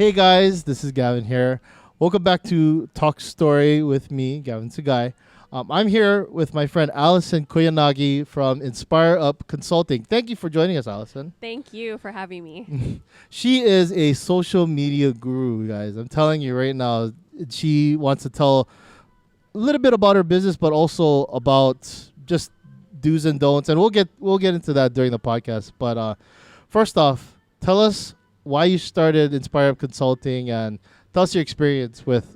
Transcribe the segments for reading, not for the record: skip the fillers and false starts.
Hey guys, this is Gaven here. Welcome back to Talk Story with me, Gaven Sugai. I'm here with my friend Alison Koyanagi from Inspire Up Consulting. Thank you for joining us, Alison. Thank you for having me. She is a social media guru, guys. I'm telling you right now, she wants to tell a little bit about her business, but also about just do's and don'ts. And we'll get into that during the podcast. But first off, tell us why you started Inspire Up Consulting and tell us your experience with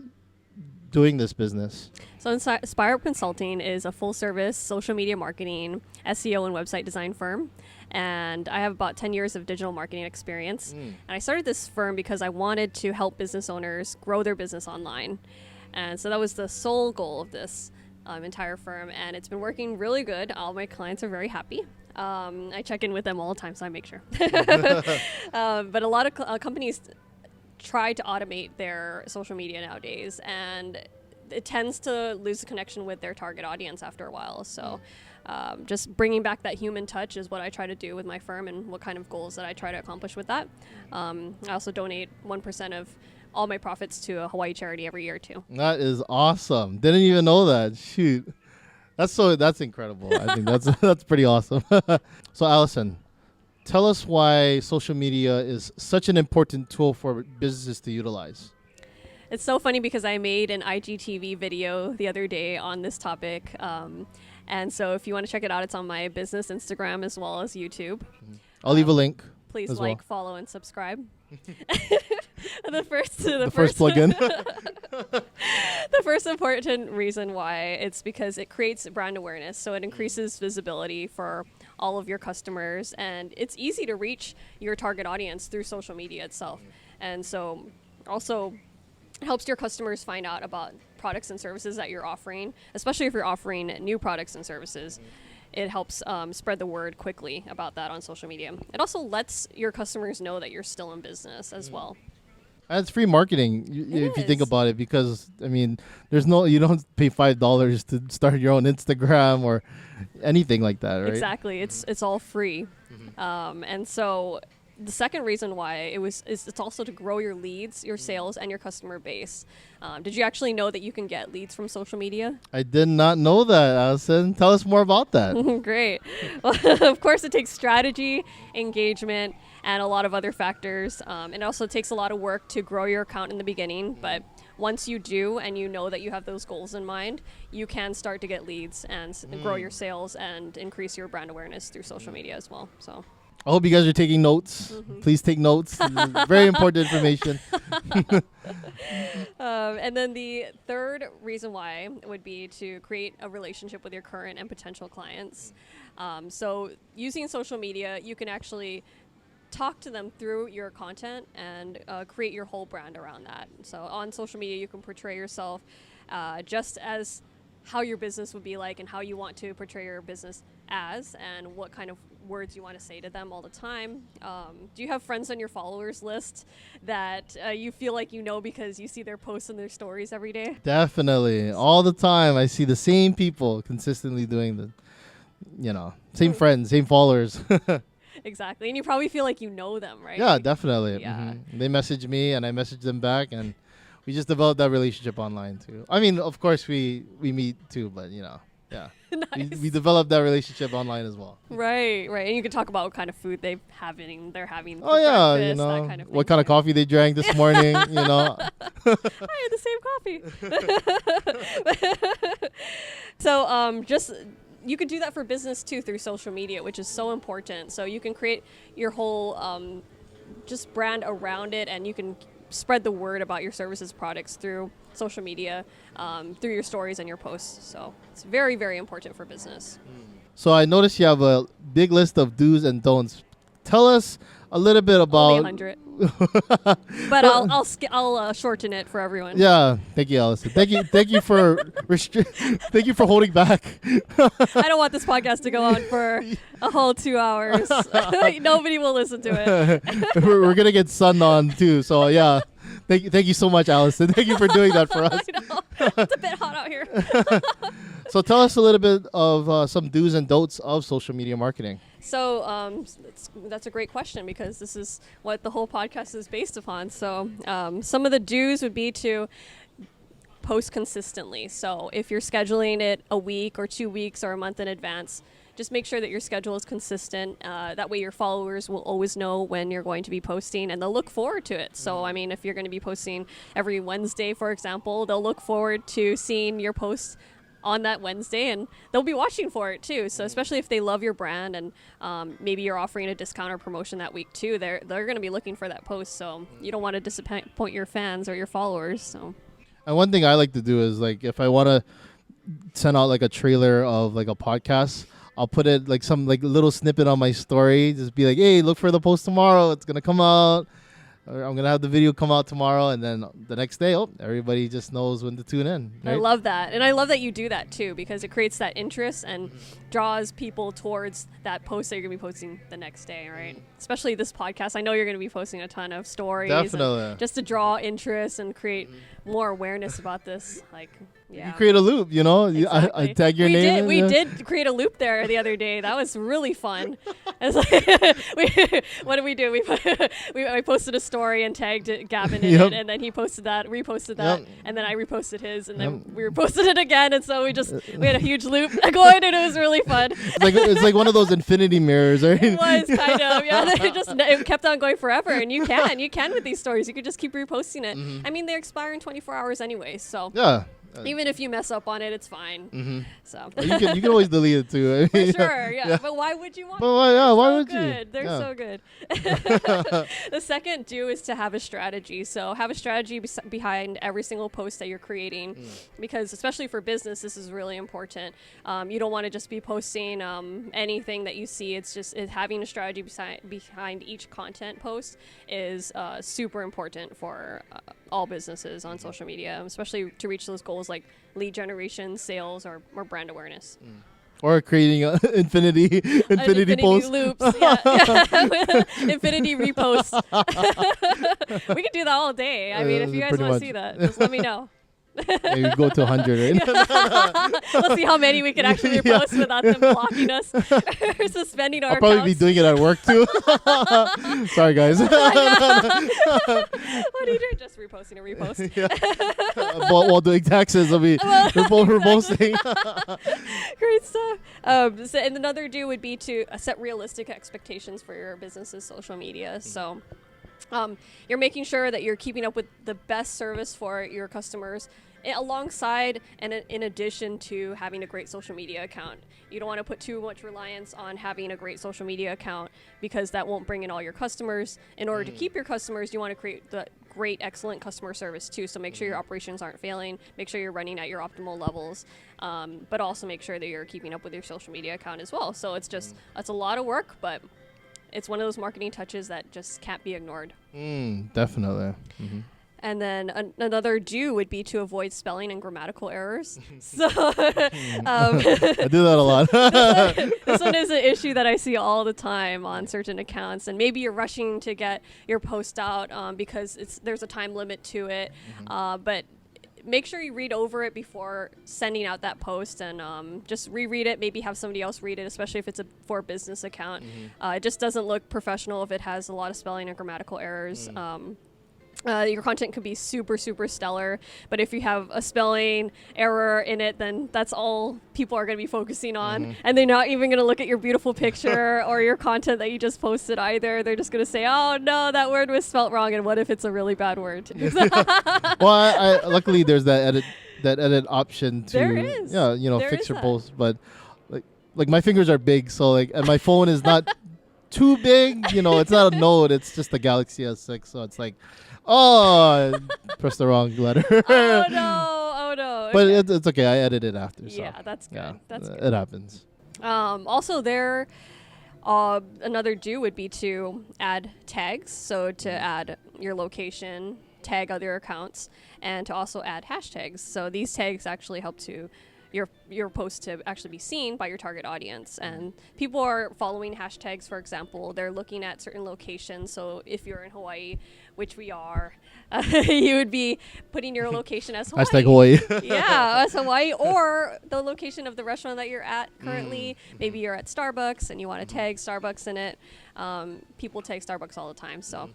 doing this business. So Inspire Up Consulting is a full-service social media marketing, SEO, and website design firm. And I have about 10 years of digital marketing experience. And I started this firm because I wanted to help business owners grow their business online. And so that was the sole goal of this entire firm. And it's been working really good. All my clients are very happy. I check in with them all the time, so I make sure. But a lot of companies try to automate their social media nowadays, and it tends to lose the connection with their target audience after a while. So just bringing back that human touch is what I try to do with my firm and what kind of goals that I try to accomplish with that. I also donate 1% of all my profits to a Hawaii charity every year too. That is awesome. Didn't even know that. Shoot. That's incredible. I think that's pretty awesome. So Alison, tell us why social media is such an important tool for businesses to utilize. It's so funny because I made an IGTV video the other day on this topic. And so if you want to check it out, it's on my business Instagram as well as YouTube. I'll leave a link. Please like, follow, and subscribe. The first plug-in. The first important reason why, it's because it creates brand awareness. So it increases visibility for all of your customers, and it's easy to reach your target audience through social media itself. And so also it helps your customers find out about products and services that you're offering, especially if you're offering new products and services. It helps spread the word quickly about that on social media. It also lets your customers know that you're still in business as well. And it's free marketing if you think about it, because I mean, you don't pay $5 to start your own Instagram or anything like that, right? Exactly, it's all free, and so the second reason why it's also to grow your leads, your sales, and your customer base. Did you actually know that you can get leads from social media? I did not know that, Alison. Tell us more about that. Great. Well, of course, it takes strategy, engagement, and a lot of other factors. It also takes a lot of work to grow your account in the beginning, but once you do and you know that you have those goals in mind, you can start to get leads and grow your sales and increase your brand awareness through social media as well. So I hope you guys are taking notes. Please take notes. Very important information. And then the third reason why would be to create a relationship with your current and potential clients. So using social media, you can actually talk to them through your content and create your whole brand around that. So on social media, you can portray yourself just as how your business would be like and how you want to portray your business as, and what kind of words you want to say to them all the time. Do you have friends on your followers list that you feel like you know because you see their posts and their stories every day? Definitely. All the time. I see the same people consistently doing same friends, same followers. Exactly. And you probably feel like you know them, right? Yeah, definitely. Yeah. They message me and I message them back, and we just developed that relationship online too. I mean, of course we meet too, but yeah. Nice. We developed that relationship online as well. Right. And you can talk about what kind of food they're having for breakfast, that kind of thing. What kind of coffee they drank this morning, I had the same coffee. So just you could do that for business too through social media, which is so important. So you can create your whole just brand around it, and you can spread the word about your services, products through social media, through your stories and your posts. So it's very, very important for business. So I noticed you have a big list of do's and don'ts. Tell us a little bit about. Only 100. But I'll shorten it for everyone. Yeah, thank you, Alison. Thank you for thank you for holding back. I don't want this podcast to go on for a whole 2 hours. Nobody will listen to it. We're gonna get sunned on too. So yeah, thank you so much, Alison. Thank you for doing that for us. I know. It's a bit hot out here. So tell us a little bit of some do's and don'ts of social media marketing. So that's a great question because this is what the whole podcast is based upon. So some of the do's would be to post consistently. So if you're scheduling it a week or 2 weeks or a month in advance, just make sure that your schedule is consistent. That way your followers will always know when you're going to be posting and they'll look forward to it. So, I mean, if you're going to be posting every Wednesday, for example, they'll look forward to seeing your posts on that Wednesday and they'll be watching for it too. So especially if they love your brand and maybe you're offering a discount or promotion that week too, they're going to be looking for that post. So you don't want to disappoint your fans or your followers. So. And one thing I like to do is like if I want to send out like a trailer of like a podcast, I'll put it like some like little snippet on my story. Just be like, hey, look for the post tomorrow. It's gonna come out. Or I'm gonna have the video come out tomorrow, and then the next day, everybody just knows when to tune in. Right? I love that, and I love that you do that too because it creates that interest and draws people towards that post that you're gonna be posting the next day, right? Especially this podcast. I know you're gonna be posting a ton of stories, definitely, just to draw interest and create more awareness about this. Like, yeah, you create a loop, you know. Exactly. I tag your name. We did create a loop there the other day. That was really fun. It's like what did we do? I posted a story and tagged Gaven in it, and then he posted that, reposted that, and then I reposted his, and then we reposted it again, and so we had a huge loop going, and it was really fun. It's like one of those infinity mirrors, right? It was kind of, yeah. It kept on going forever, and you can with these stories. You could just keep reposting it. I mean, they expire in 24 hours anyway, so yeah. Even if you mess up on it, it's fine. So you can always delete it too. For sure, yeah. But why would you want? Why would you? They're so good. The second do is to have a strategy. So have a strategy behind every single post that you're creating, because especially for business, this is really important. You don't want to just be posting anything that you see. It's just having a strategy behind each content post is super important for all businesses on social media, especially to reach those goals like lead generation, sales, or brand awareness. Or creating infinity posts. Loops. Infinity reposts. We could do that all day. I mean, if you guys want to see that, just let me know. Maybe go to 100, right? Let's see how many we can actually repost without them blocking us or suspending our I'll probably accounts. be doing it at work too. Sorry, guys. What are you doing? Just reposting a repost. While doing taxes, I'll be reposting. Great stuff. And another do would be to set realistic expectations for your business's social media. So you're making sure that you're keeping up with the best service for your customers alongside and in addition to having a great social media account. You don't want to put too much reliance on having a great social media account because that won't bring in all your customers. In order to keep your customers, you want to create the great, excellent customer service too. So make sure your operations aren't failing. Make sure you're running at your optimal levels, but also make sure that you're keeping up with your social media account as well. So it's a lot of work, but it's one of those marketing touches that just can't be ignored. Definitely. And then another do would be to avoid spelling and grammatical errors. So I do that a lot. This one is an issue that I see all the time on certain accounts. And maybe you're rushing to get your post out because there's a time limit to it. But make sure you read over it before sending out that post and just reread it. Maybe have somebody else read it, especially if it's for a business account. It just doesn't look professional if it has a lot of spelling and grammatical errors. Your content could be super, super stellar, but if you have a spelling error in it, then that's all people are going to be focusing on, and they're not even going to look at your beautiful picture or your content that you just posted either. They're just going to say, oh no, that word was spelt wrong, and what if it's a really bad word? Well, I luckily there's that edit option to there is. Fix your post, but like my fingers are big, so and my phone is not too big, it's not a Note, it's just a Galaxy S6, so it's like, press the wrong letter. Oh no. But it's okay. I edited after. So. Yeah, that's good. Yeah, that's good. It happens. Also, another do would be to add tags. So to add your location, tag other accounts, and to also add hashtags. So these tags actually help to your post to actually be seen by your target audience. And people are following hashtags, for example. They're looking at certain locations. So if you're in Hawaii, which we are, you would be putting your location as Hawaii. Hashtag Hawaii. Yeah, as Hawaii, or the location of the restaurant that you're at currently. Maybe you're at Starbucks and you want to tag Starbucks in it. People tag Starbucks all the time, so.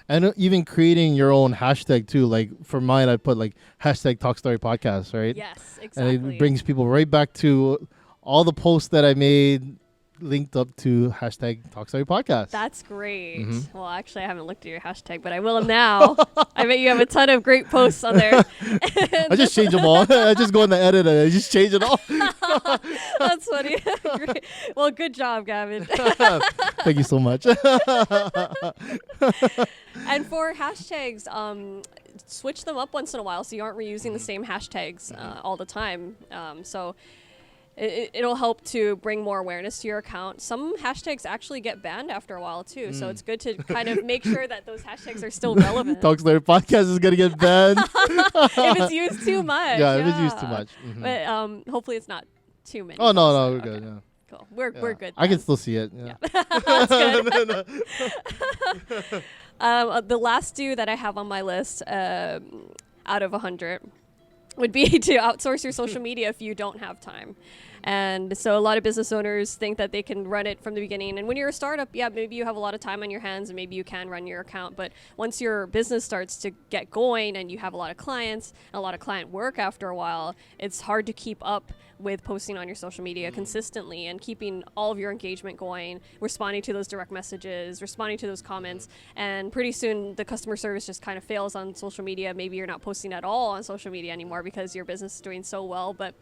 And even creating your own hashtag too. Like for mine, I put like hashtag Talk Story Podcast, right? Yes, exactly. And it brings people right back to all the posts that I made linked up to hashtag Talk Story Podcast. That's great. Well, actually, I haven't looked at your hashtag, but I will now. I bet you have a ton of great posts on there. I just change them all. I just go in the edit and I just change it all. That's funny. Great. Well, good job, Gaven. Thank you so much. And for hashtags, switch them up once in a while so you aren't reusing the same hashtags all the time. So it'll help to bring more awareness to your account. Some hashtags actually get banned after a while too, so it's good to kind of make sure that those hashtags are still relevant. Talk Story Podcast is gonna get banned if it's used too much. Yeah, if it's used too much. But hopefully it's not too many. Oh no, we're Okay. good. Yeah. Cool. We're good. I can still see it. Yeah. That's good. The last do that I have on my list out of 100 would be to outsource your social media if you don't have time. And so a lot of business owners think that they can run it from the beginning. And when you're a startup, yeah, maybe you have a lot of time on your hands and maybe you can run your account. But once your business starts to get going and you have a lot of clients and a lot of client work after a while, it's hard to keep up with posting on your social media consistently and keeping all of your engagement going, responding to those direct messages, responding to those comments. And pretty soon the customer service just kind of fails on social media. Maybe you're not posting at all on social media anymore because your business is doing so well. But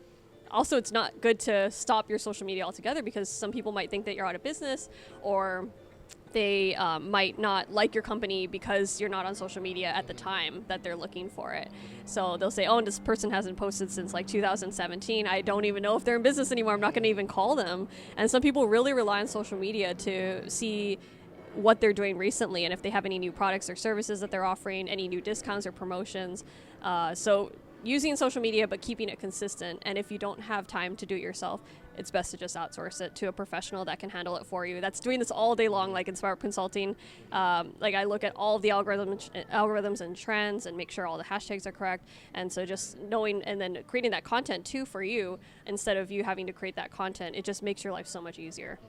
also, it's not good to stop your social media altogether because some people might think that you're out of business, or they might not like your company because you're not on social media at the time that they're looking for it. So they'll say, oh, this person hasn't posted since like 2017. I don't even know if they're in business anymore. I'm not going to even call them. And some people really rely on social media to see what they're doing recently and if they have any new products or services that they're offering, any new discounts or promotions. So using social media but keeping it consistent, and if you don't have time to do it yourself, it's best to just outsource it to a professional that can handle it for you, that's doing this all day long, like Inspire Consulting. Like I look at all of the algorithms and trends and make sure all the hashtags are correct, and so just knowing and then creating that content too for you instead of you having to create that content, it just makes your life so much easier.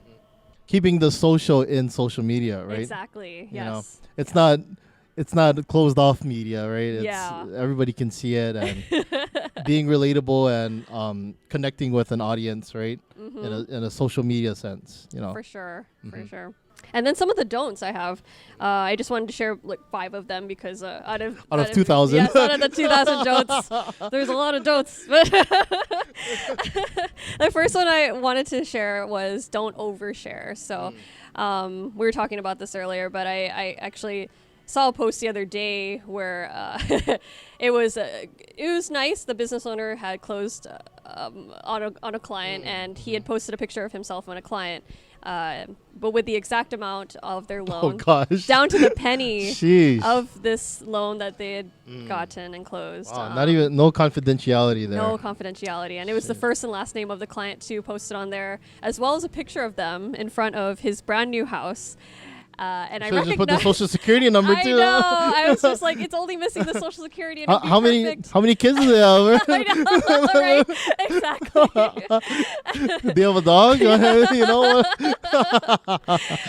Keeping the social in social media, right? Exactly. You know, Yes. it's not closed off media, right? It's Yeah. everybody can see it, and being relatable and connecting with an audience, right? In a social media sense, you know. For sure. And then some of the don'ts I have, I just wanted to share like 5 of them because out of 2,000. Yes, out of the 2,000 don'ts, there's a lot of don'ts. The first one I wanted to share was don't overshare. So we were talking about this earlier, but I actually saw a post the other day where it was nice. The business owner had closed on a client, and he had posted a picture of himself and a client, but with the exact amount of their loan, down to the penny of this loan that they had gotten and closed. Not even no confidentiality there. No confidentiality, and it was the first and last name of the client too posted on there, as well as a picture of them in front of his brand new house. And I just put the social security number too. I know. I was just like, it's only missing the social security. And how many kids do they have? I know, right? Exactly. Do they have a dog? You know.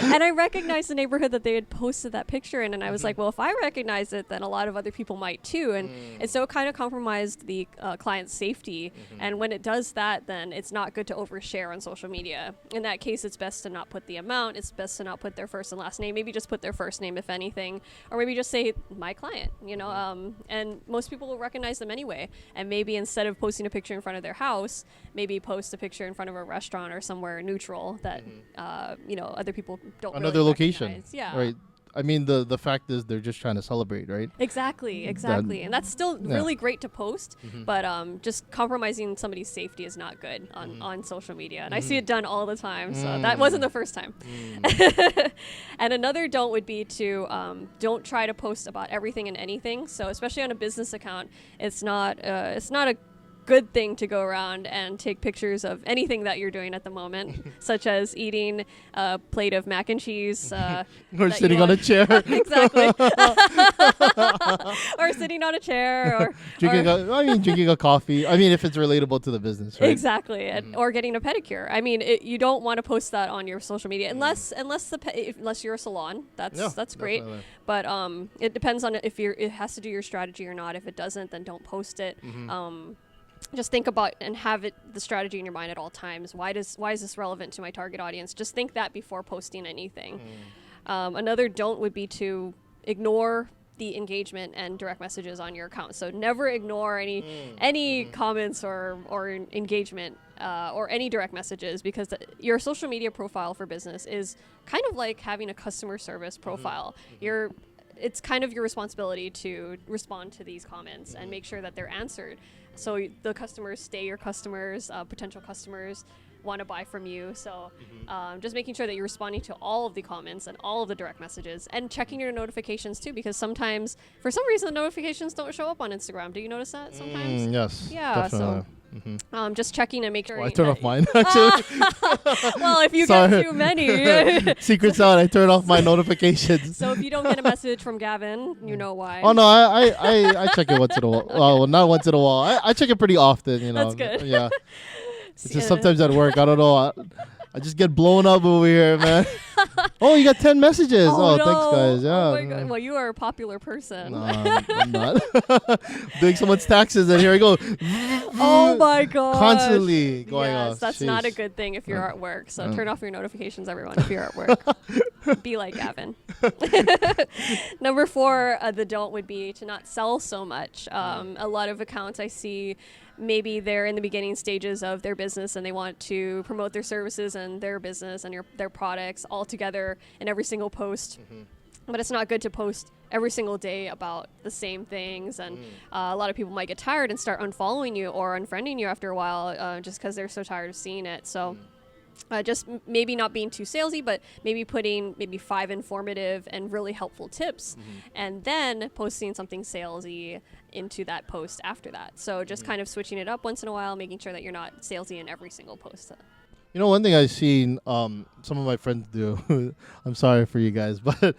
And I recognized the neighborhood that they had posted that picture in, and I was like, well, if I recognize it, then a lot of other people might too. And so it kind of compromised the client's safety. And when it does that, then it's not good to overshare on social media. In that case, it's best to not put the amount. It's best to not put their first and last name. Maybe just put their first name, if anything, or maybe just say my client, and most people will recognize them anyway. And maybe instead of posting a picture in front of their house, maybe post a picture in front of a restaurant or somewhere neutral that, other people don't another really location. recognize. Yeah. Right. I mean, the fact is they're just trying to celebrate, right? Exactly. And that's still really great to post, but just compromising somebody's safety is not good on social media. And I see it done all the time, so that wasn't the first time. And another don't would be to don't try to post about everything and anything. So especially on a business account, it's not a good thing to go around and take pictures of anything that you're doing at the moment, such as eating a plate of mac and cheese. Or sitting on a chair. Exactly. Or sitting on a chair. Or drinking a coffee. I mean, if it's relatable to the business, right? Exactly. Or getting a pedicure. I mean, you don't want to post that on your social media unless you're a salon. That's great. Definitely. But it depends on if it has to do your strategy or not. If it doesn't, then don't post it. Just think about and have the strategy in your mind at all times. Why is this relevant to my target audience? Just think that before posting anything. Another don't would be to ignore the engagement and direct messages on your account. So never ignore any comments or engagement or any direct messages, because your social media profile for business is kind of like having a customer service profile. It's kind of your responsibility to respond to these comments and make sure that they're answered. So the customers stay your customers, potential customers want to buy from you. So just making sure that you're responding to all of the comments and all of the direct messages, and checking your notifications too, because sometimes for some reason the notifications don't show up on Instagram. Do you notice that sometimes? Yes. Yeah. Definitely. So just checking and make sure. I turn off mine actually. Well, if you get too many. Secrets out. I turn off my notifications. So if you don't get a message from Gaven, you know why. Oh no, I check it once in a while. Well, not once in a while. I check it pretty often. You know. That's good. Yeah. It's just sometimes at work. I don't know. I just get blown up over here, man. Oh, you got 10 messages. Oh, no. Thanks, guys. Yeah. Oh my God. Well, you are a popular person. No, I'm not. Doing someone's taxes, and here I go. Oh my God. Constantly going off. That's not a good thing if you're at work. So turn off your notifications, everyone, if you're at work. Be like Gavin. Number 4, the don't would be to not sell so much. A lot of accounts I see, maybe they're in the beginning stages of their business and they want to promote their services and their business and their products all together in every single post. But it's not good to post every single day about the same things. And a lot of people might get tired and start unfollowing you or unfriending you after a while just because they're so tired of seeing it. So just maybe not being too salesy, but maybe putting 5 informative and really helpful tips and then posting something salesy into that post after that. So just kind of switching it up once in a while, making sure that you're not salesy in every single post. You know, one thing I've seen some of my friends do, I'm sorry for you guys, but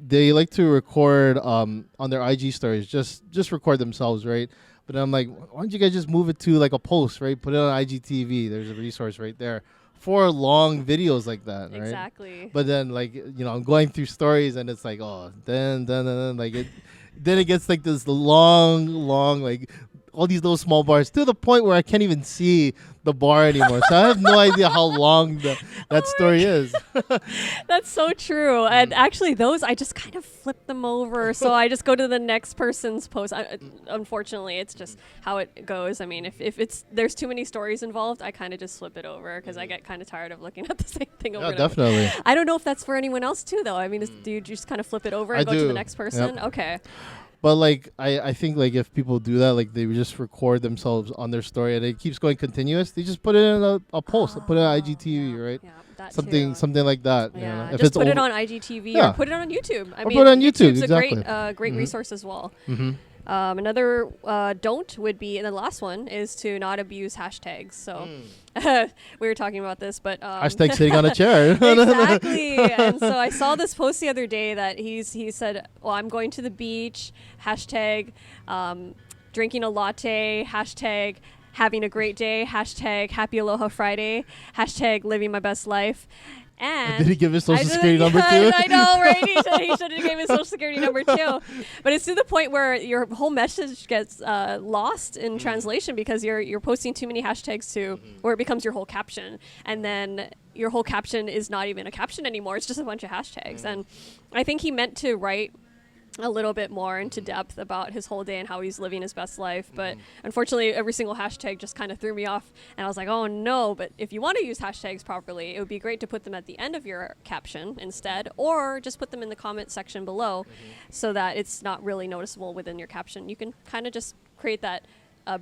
they like to record on their IG stories, just record themselves, right? But I'm like, why don't you guys just move it to like a post, right? Put it on IGTV. There's a resource right there for long videos like that, right? Exactly. But then, like, you know, I'm going through stories and it's like, oh, then like it, then it gets like this long, like all these little small bars to the point where I can't even see the bar anymore. So I have no idea how long that story is. That's so true. And actually those, I just kind of flip them over. So I just go to the next person's post. Unfortunately, it's just how it goes. I mean, if there's too many stories involved, I kind of just flip it over because I get kind of tired of looking at the same thing over and over. Definitely. I don't know if that's for anyone else too, though. I mean, do you just kind of flip it over and go to the next person? Yep. Okay. But like I think like if people do that, like they would just record themselves on their story and it keeps going continuous, they just put it in a post, put it on IGTV, right? Yeah, something like that. Yeah, you know? just put it on IGTV or put it on YouTube. I mean, put it on YouTube. YouTube's exactly. a great resource as well. Another don't would be, and the last one is to not abuse hashtags. So we were talking about this, but hashtag sitting on a chair. Exactly. And so I saw this post the other day that he said, well, I'm going to the beach, hashtag drinking a latte, hashtag having a great day, hashtag happy aloha Friday, hashtag living my best life. And did he give his social security number too? I know, right? He should have given his social security number too. But it's to the point where your whole message gets lost in translation because you're posting too many hashtags to where it becomes your whole caption, and then your whole caption is not even a caption anymore. It's just a bunch of hashtags. And I think he meant to write a little bit more into depth about his whole day and how he's living his best life. But unfortunately, every single hashtag just kind of threw me off. And I was like, oh no, but if you want to use hashtags properly, it would be great to put them at the end of your caption instead, or just put them in the comment section below so that it's not really noticeable within your caption. You can kind of just create that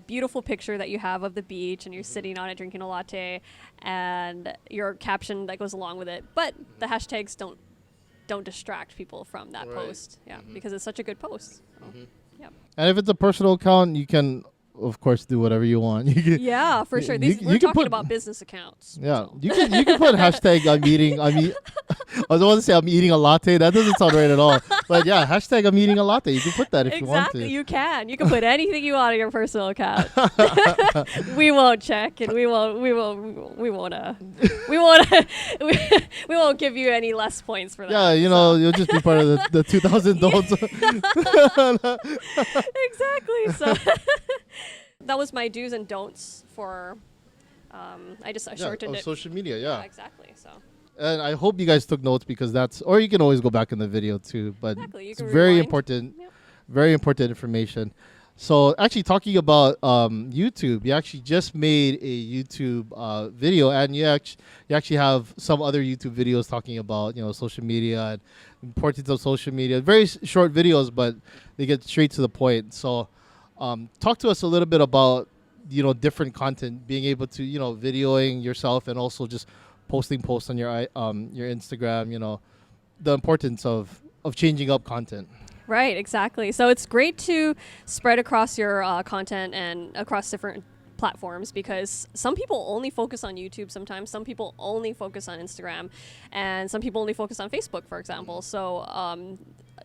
beautiful picture that you have of the beach and you're sitting on it drinking a latte and your caption that goes along with it. But the hashtags don't distract people from that post, because it's such a good post. So, And if it's a personal account, you can of course, do whatever you want. You can, Yeah, for sure. you We're can talking put- about business accounts. Yeah, so. you can put hashtag I was about to say I'm eating a latte. That doesn't sound right at all. But yeah, hashtag I'm eating a latte. You can put that if you want Exactly, to. you can. You can put anything you want on your personal account. We won't check, and we won't we won't give you any less points for that. Yeah, you'll just be part of the 2000 don'ts. Exactly. So that was my do's and don'ts for. I shortened it. Social media. Yeah. Exactly. So. And I hope you guys took notes because or you can always go back in the video too. But Exactly, you it's can very rewind. important, Yep. very important information. So actually talking about YouTube, you actually just made a YouTube video, and you actually have some other YouTube videos talking about social media and importance of social media. Very short videos, but they get straight to the point. So talk to us a little bit about different content, being able to videoing yourself and also just posting posts on your Instagram, the importance of changing up content. Right, exactly. So it's great to spread across your content and across different platforms, because some people only focus on YouTube sometimes, some people only focus on Instagram, and some people only focus on Facebook, for example. So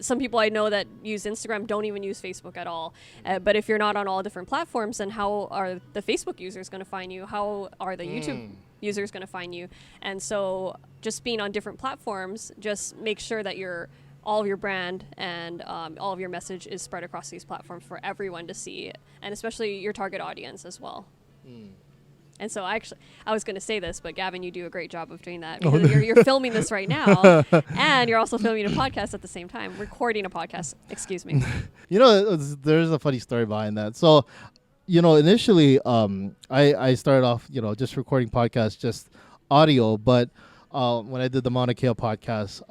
some people I know that use Instagram don't even use Facebook at all. But if you're not on all different platforms, then how are the Facebook users going to find you? How are the YouTube users going to find you? And so just being on different platforms, just make sure that all of your brand and all of your message is spread across these platforms for everyone to see, and especially your target audience as well. And so I was going to say this, but Gaven, you do a great job of doing that, because you're filming this right now, and you're also filming a podcast at the same time, recording a podcast. Excuse me. There's a funny story behind that. So, initially, I started off, just recording podcasts, just audio. But when I did the Mauna Kea podcast,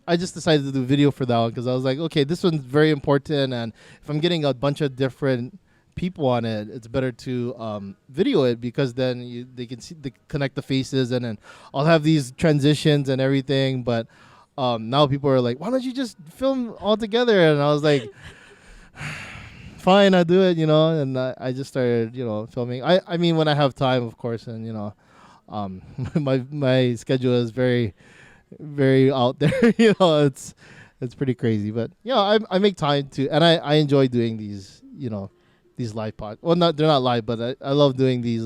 I just decided to do video for that one because I was like, okay, this one's very important, and if I'm getting a bunch of different people on it, it's better to video it, because then they can connect the faces, and then I'll have these transitions and everything. But now people are like, why don't you just film all together? And I was like, fine, I'll do it, and I just started, filming. I mean, when I have time, of course, and my schedule is very, very out there. It's pretty crazy, but I make time to, and I enjoy doing these, these live they're not live, but I love doing these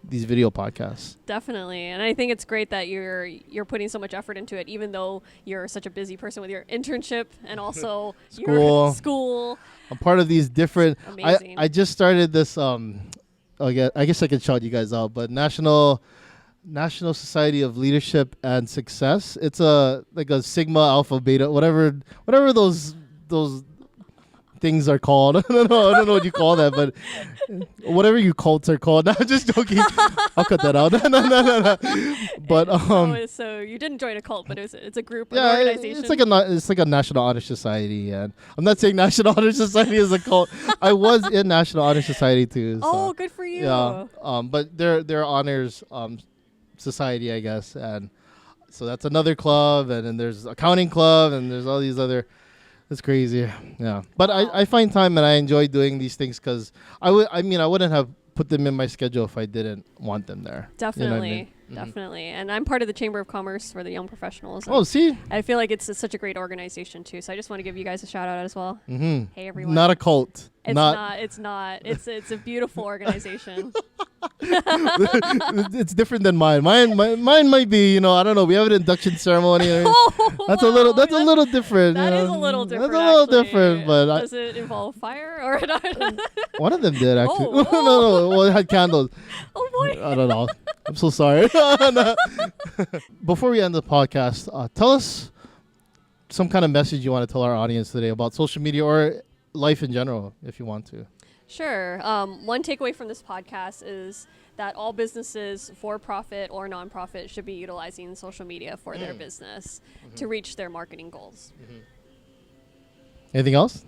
these video podcasts. Definitely. And I think it's great that you're putting so much effort into it, even though you're such a busy person with your internship and also your school. I'm part of these different. Amazing. I just started this. I guess I can shout you guys out, but National Society of Leadership and Success. It's a Sigma, Alpha, Beta, whatever those things are called. I don't know what you call that, but whatever you cults are called. No, I'm just joking. I'll cut that out. No. But so you didn't join a cult, but it's a group, yeah, an organization. it's like a National Honor Society, and I'm not saying National Honor Society is a cult. I was in National Honor Society too. So, oh, good for you. yeah. But they're honors society, I guess, and so that's another club, and then there's accounting club, and there's all these other. It's crazy, yeah. But I find time, and I enjoy doing these things because I wouldn't have put them in my schedule if I didn't want them there. Definitely, You know what I mean? definitely. And I'm part of the Chamber of Commerce for the Young Professionals. Oh, see? I feel like it's such a great organization too. So I just want to give you guys a shout out as well. Mm-hmm. Hey everyone. Not a cult. It's not. It's not. It's a beautiful organization. It's different than mine. Mine might be, I don't know. We have an induction ceremony. That's a little different. That is a little different. That's a little actually. different, but does it involve fire or not? one of them did actually. Oh. No. Well, it had candles. Oh boy. I don't know. I'm so sorry. Before we end the podcast, tell us some kind of message you want to tell our audience today about social media or life in general, if you want to. Sure. One takeaway from this podcast is that all businesses, for-profit or non-profit, should be utilizing social media for their business to reach their marketing goals. Anything else?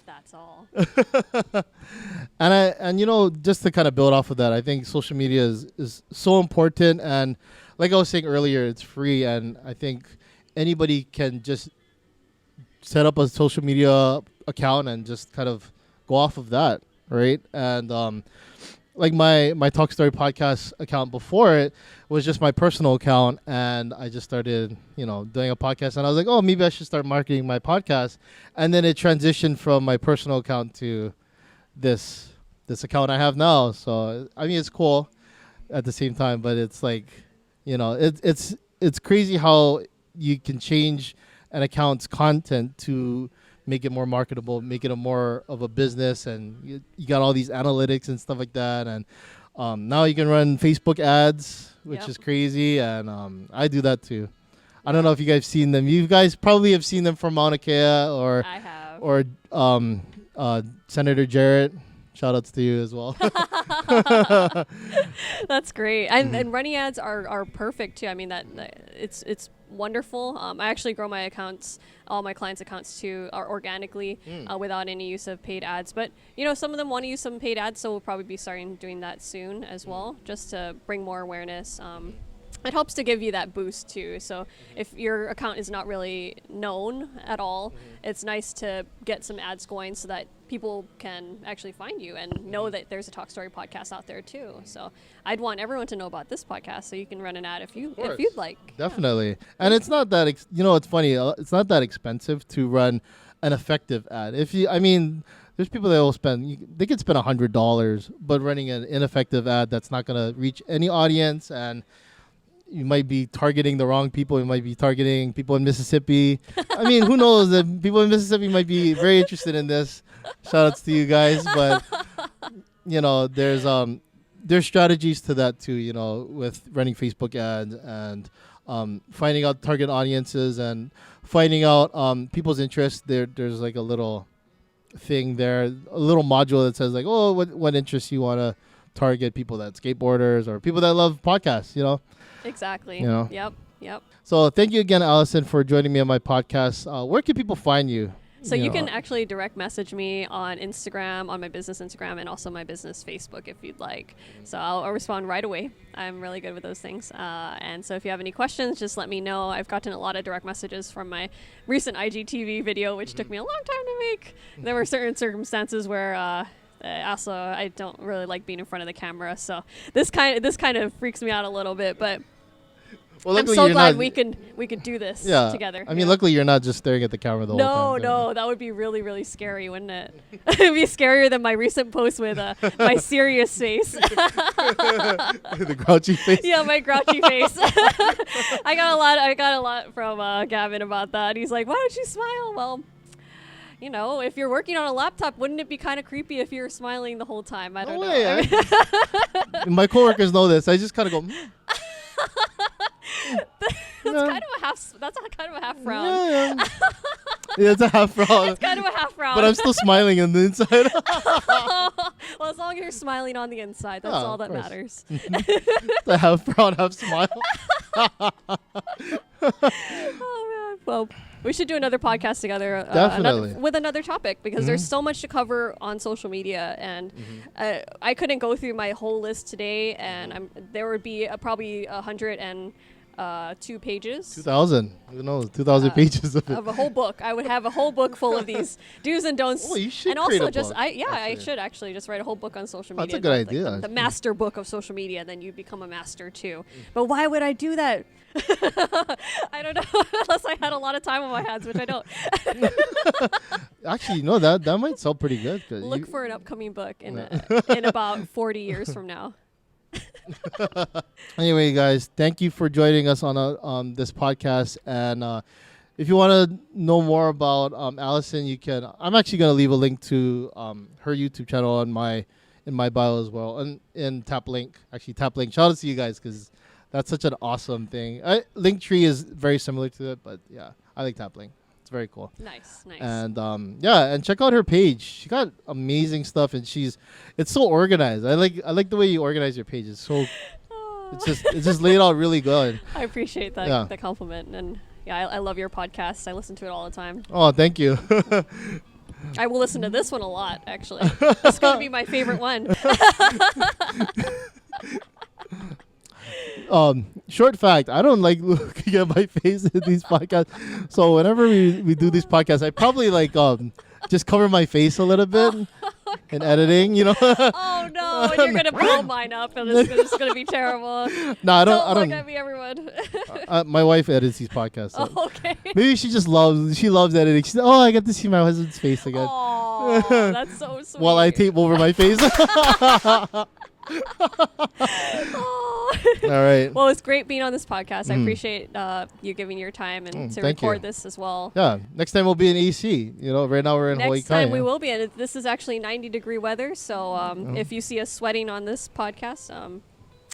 That's all. And just to kind of build off of that, I think social media is so important, and like I was saying earlier, it's free, and I think anybody can just set up a social media account and just kind of go off of that right? And like my Talk Story podcast account before it was just my personal account, and I just started, doing a podcast, and I was like, oh, maybe I should start marketing my podcast, and then it transitioned from my personal account to this account I have now. So I mean, it's cool at the same time, but it's like, it's crazy how you can change an account's content to make it more marketable, make it a more of a business, and you got all these analytics and stuff like that, and now you can run Facebook ads, which is crazy, and I do that too. I don't know if you guys have seen them. You guys probably have seen them from Mauna Kea or I have. or Senator Jarrett. Shout outs to you as well. That's great. And running ads are perfect too. I mean, that it's wonderful. I actually grow my accounts, all my clients' accounts too, are organically without any use of paid ads. But some of them want to use some paid ads, so we'll probably be starting doing that soon as well, just to bring more awareness. It helps to give you that boost too. So if your account is not really known at all, it's nice to get some ads going so that people can actually find you and know that there's a Talk Story podcast out there too. So I'd want everyone to know about this podcast, so you can run an ad if you'd like. Definitely. And it's not that it's funny, it's not that expensive to run an effective ad. There's people that will they could spend $100, but running an ineffective ad that's not going to reach any audience, and you might be targeting the wrong people. You might be targeting people in Mississippi. I mean, who knows? The people in Mississippi might be very interested in this. Shout outs to you guys. But, there's strategies to that too, with running Facebook ads and finding out target audiences and finding out people's interests. There's like a little thing there, a little module that says like, oh, what interests you want to target, people that skateboarders or people that love podcasts, Exactly. Yep. So thank you again, Alison, for joining me on my podcast. Where can people find you? So you can actually direct message me on Instagram, on my business Instagram, and also my business Facebook if you'd like. So I'll respond right away. I'm really good with those things. And so if you have any questions, just let me know. I've gotten a lot of direct messages from my recent IGTV video, which took me a long time to make. There were certain circumstances where also I don't really like being in front of the camera, so this kind of freaks me out a little bit, but I'm so glad we could do this together. I mean, luckily you're not just staring at the camera the whole time. No, that would be really, really scary, wouldn't it? It'd be scarier than my recent post with my serious face. The grouchy face. Yeah, my grouchy face. I got a lot from Gaven about that. He's like, "Why don't you smile?" Well, if you're working on a laptop, wouldn't it be kind of creepy if you're smiling the whole time? I don't know. My coworkers know this. I just kind of go. That's kind of a half frown. Yeah, it's a half frown. It's kind of a half frown. But I'm still smiling on the inside. Well, as long as you're smiling on the inside, that's all that matters. The half frown, half smile. Oh man. Well, we should do another podcast together. Definitely. With another topic, because there's so much to cover on social media, and I couldn't go through my whole list today, and there would be probably 102 pages. 2,000. Who knows? 2,000 pages of it. Of a whole book. I would have a whole book full of these do's and don'ts. Oh, you should and create also a book. I should actually just write a whole book on social media. That's a good idea. The master book of social media, then you become a master too. But why would I do that? I don't know, unless I had a lot of time on my hands, which I don't. Actually, no, that might sell pretty good. Look for an upcoming book in about 40 years from now. Anyway, guys, thank you for joining us on this podcast. And if you want to know more about Alison, you can. I'm actually going to leave a link to her YouTube channel in my bio as well, and in TapLink. Actually, TapLink. Shout out to you guys because that's such an awesome thing. Linktree is very similar to it, but yeah, I like TapLink. It's very cool. Nice. And and check out her page. She got amazing stuff, and it's so organized. I like the way you organize your page. It's so it's just laid out really good. I appreciate that the compliment, and I love your podcast. I listen to it all the time. Oh, thank you. I will listen to this one a lot, actually. It's going to be my favorite one. Short fact, I don't like looking at my face in these podcasts. So whenever we do these podcasts, I probably just cover my face a little bit in editing, you know. Oh no, you're gonna blow mine up, and it's gonna be terrible. No, I don't. Look at me, everyone. My wife edits these podcasts. So Oh, okay. maybe she loves editing. She said, "Oh, I get to see my husband's face again." Oh, that's so sweet. While I tape over my face. All right. Well, it's great being on this podcast. I appreciate you giving your time and to record this as well. Yeah. Next time we'll be in AC. You know, right now we're in Hawaii. Next time we will be. And this is actually 90-degree weather. So if you see us sweating on this podcast,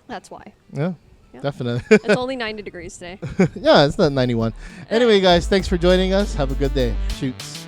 that's why. Yeah. Definitely. It's only 90 degrees today. Yeah, it's not 91. Anyway, guys, thanks for joining us. Have a good day. Shoots.